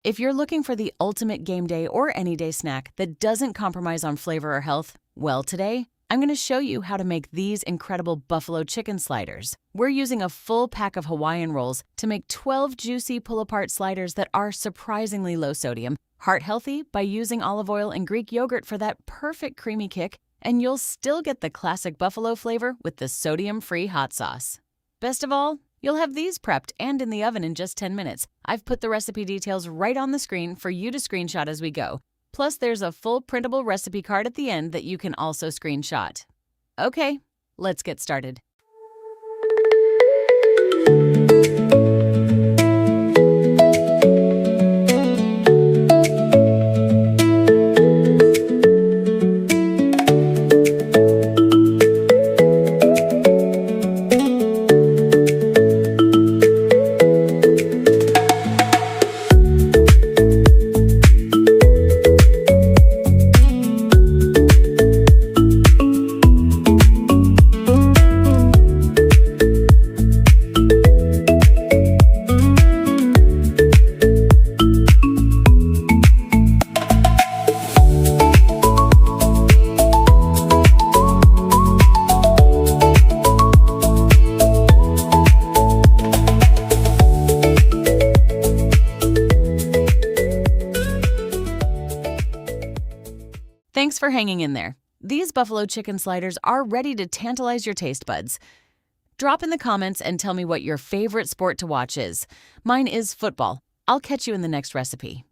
If you're looking for the ultimate game day or any day snack that doesn't compromise on flavor or health, well, today I'm going to show you how to make these incredible buffalo chicken sliders. We're using a full pack of Hawaiian rolls to make 12 juicy pull-apart sliders that are surprisingly low sodium, heart healthy by using olive oil and Greek yogurt for that perfect creamy kick, and you'll still get the classic buffalo flavor with the sodium-free hot sauce. Best of all, you'll have these prepped and in the oven in just 10 minutes. I've put the recipe details right on the screen for you to screenshot as we go. Plus, there's a full printable recipe card at the end that you can also screenshot. Okay, let's get started. Thanks for hanging in there. These buffalo chicken sliders are ready to tantalize your taste buds. Drop in the comments and tell me what your favorite sport to watch is. Mine is football. I'll catch you in the next recipe.